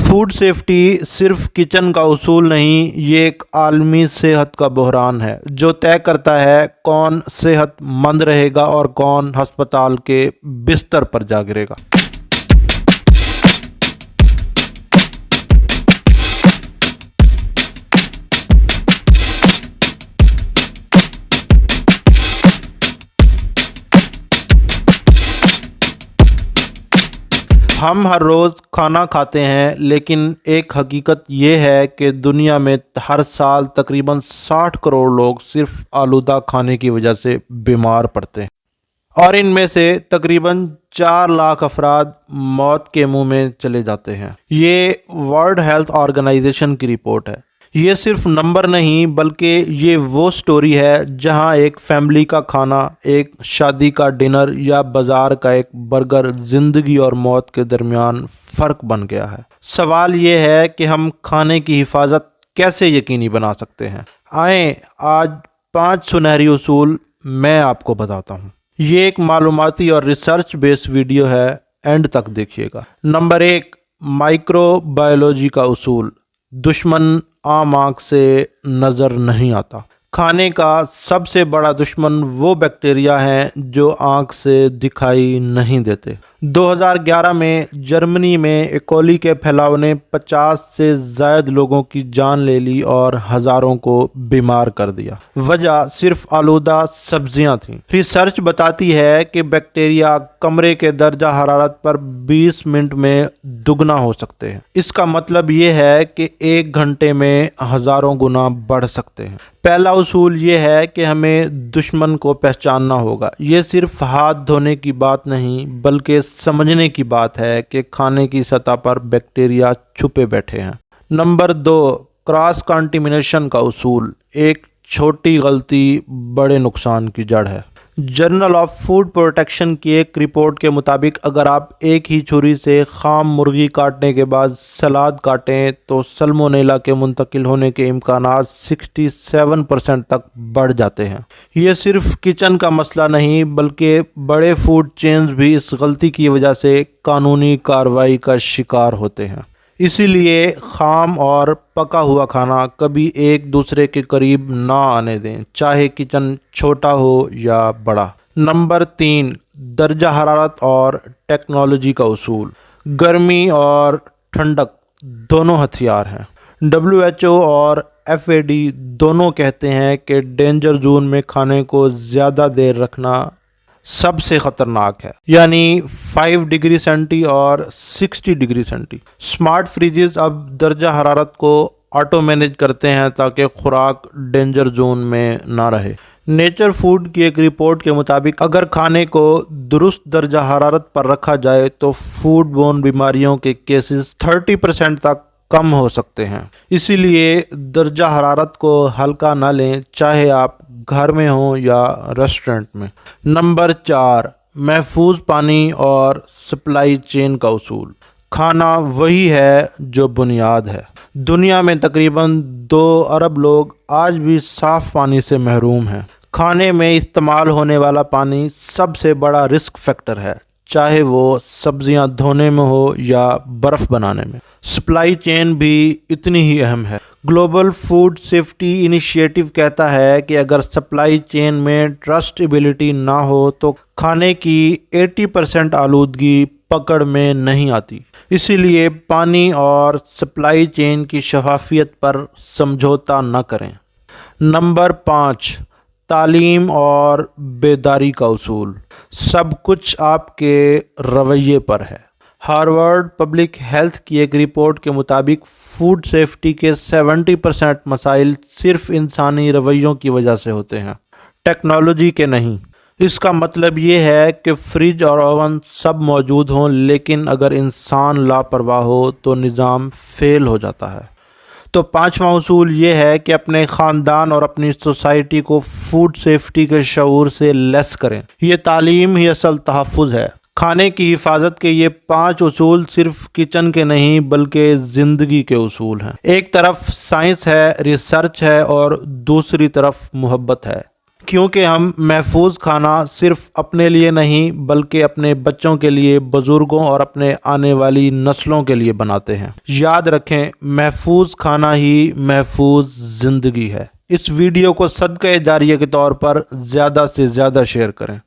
Food safety صرف kitchen کا اصول نہیں، یہ ایک عالمی صحت کا بحران ہے جو طے کرتا ہے کون صحت مند رہے گا اور کون ہسپتال کے بستر پر جا گرے گا۔ ہم ہر روز کھانا کھاتے ہیں، لیکن ایک حقیقت یہ ہے کہ دنیا میں ہر سال تقریباً 60 کروڑ لوگ صرف آلودہ کھانے کی وجہ سے بیمار پڑتے ہیں، اور ان میں سے تقریباً 4 لاکھ افراد موت کے منہ میں چلے جاتے ہیں۔ یہ ورلڈ ہیلتھ آرگنائزیشن کی رپورٹ ہے۔ یہ صرف نمبر نہیں بلکہ یہ وہ سٹوری ہے جہاں ایک فیملی کا کھانا، ایک شادی کا ڈنر یا بازار کا ایک برگر زندگی اور موت کے درمیان فرق بن گیا ہے۔ سوال یہ ہے کہ ہم کھانے کی حفاظت کیسے یقینی بنا سکتے ہیں؟ آئیں آج 5 سنہری اصول میں آپ کو بتاتا ہوں۔ یہ ایک معلوماتی اور ریسرچ بیس ویڈیو ہے، اینڈ تک دیکھیے گا۔ نمبر 1، مائکرو بایولوجی کا اصول۔ دشمن عام آنکھ سے نظر نہیں آتا۔ کھانے کا سب سے بڑا دشمن وہ بیکٹیریا ہیں جو آنکھ سے دکھائی نہیں دیتے۔ 2011 میں جرمنی میں ایکولی کے پھیلاؤ نے 50 سے زائد لوگوں کی جان لے لی اور ہزاروں کو بیمار کر دیا۔ وجہ صرف آلودہ سبزیاں تھیں۔ ریسرچ بتاتی ہے کہ بیکٹیریا کمرے کے درجہ حرارت پر 20 منٹ میں دگنا ہو سکتے ہیں۔ اس کا مطلب یہ ہے کہ 1 گھنٹے میں ہزاروں گنا بڑھ سکتے ہیں۔ پہلا اصول یہ ہے کہ ہمیں دشمن کو پہچاننا ہوگا۔ یہ صرف ہاتھ دھونے کی بات نہیں بلکہ سمجھنے کی بات ہے کہ کھانے کی سطح پر بیکٹیریا چھپے بیٹھے ہیں۔ نمبر 2، کراس کنٹامینیشن کا اصول۔ ایک چھوٹی غلطی بڑے نقصان کی جڑ ہے۔ جرنل آف فوڈ پروٹیکشن کی ایک رپورٹ کے مطابق اگر آپ ایک ہی چھری سے خام مرغی کاٹنے کے بعد سلاد کاٹیں تو سلمونیلا کے منتقل ہونے کے امکانات 67% تک بڑھ جاتے ہیں۔ یہ صرف کچن کا مسئلہ نہیں بلکہ بڑے فوڈ چینز بھی اس غلطی کی وجہ سے قانونی کارروائی کا شکار ہوتے ہیں۔ اسی لیے خام اور پکا ہوا کھانا کبھی ایک دوسرے کے قریب نہ آنے دیں، چاہے کچن چھوٹا ہو یا بڑا۔ نمبر 3، درجہ حرارت اور ٹیکنالوجی کا اصول۔ گرمی اور ٹھنڈک دونوں ہتھیار ہیں۔ WHO اور FAD دونوں کہتے ہیں کہ ڈینجر زون میں کھانے کو زیادہ دیر رکھنا سب سے خطرناک ہے، یعنی 5 ڈگری سینٹی اور 60 ڈگری سینٹی۔ سمارٹ فریجز اب درجہ حرارت کو آٹو مینیج کرتے ہیں تاکہ خوراک ڈینجر زون میں نہ رہے۔ نیچر فوڈ کی ایک رپورٹ کے مطابق اگر کھانے کو درست درجہ حرارت پر رکھا جائے تو فوڈ بورن بیماریوں کے کیسز 30% تک کم ہو سکتے ہیں۔ اسی لیے درجہ حرارت کو ہلکا نہ لیں، چاہے آپ گھر میں ہوں یا ریسٹورنٹ میں۔ نمبر 4، محفوظ پانی اور سپلائی چین کا اصول۔ کھانا وہی ہے جو بنیاد ہے۔ دنیا میں تقریباً 2 ارب لوگ آج بھی صاف پانی سے محروم ہیں۔ کھانے میں استعمال ہونے والا پانی سب سے بڑا رسک فیکٹر ہے، چاہے وہ سبزیاں دھونے میں ہو یا برف بنانے میں۔ سپلائی چین بھی اتنی ہی اہم ہے۔ گلوبل فوڈ سیفٹی انیشیٹو کہتا ہے کہ اگر سپلائی چین میں ٹرسٹیبلٹی نہ ہو تو کھانے کی 80% آلودگی پکڑ میں نہیں آتی۔ اسی لیے پانی اور سپلائی چین کی شفافیت پر سمجھوتا نہ کریں۔ نمبر 5، تعلیم اور بیداری کا اصول۔ سب کچھ آپ کے رویے پر ہے۔ ہارورڈ پبلک ہیلتھ کی ایک رپورٹ کے مطابق فوڈ سیفٹی کے 70% مسائل صرف انسانی رویوں کی وجہ سے ہوتے ہیں، ٹیکنالوجی کے نہیں۔ اس کا مطلب یہ ہے کہ فریج اور اوون سب موجود ہوں لیکن اگر انسان لاپرواہ ہو تو نظام فیل ہو جاتا ہے۔ تو 5واں اصول یہ ہے کہ اپنے خاندان اور اپنی سوسائٹی کو فوڈ سیفٹی کے شعور سے لیس کریں۔ یہ تعلیم ہی اصل تحفظ ہے۔ کھانے کی حفاظت کے یہ 5 اصول صرف کچن کے نہیں بلکہ زندگی کے اصول ہیں۔ ایک طرف سائنس ہے، ریسرچ ہے اور دوسری طرف محبت ہے۔ کیونکہ ہم محفوظ کھانا صرف اپنے لیے نہیں بلکہ اپنے بچوں کے لیے، بزرگوں اور اپنے آنے والی نسلوں کے لیے بناتے ہیں۔ یاد رکھیں، محفوظ کھانا ہی محفوظ زندگی ہے۔ اس ویڈیو کو صدقہ جاریہ کے طور پر زیادہ سے زیادہ شیئر کریں۔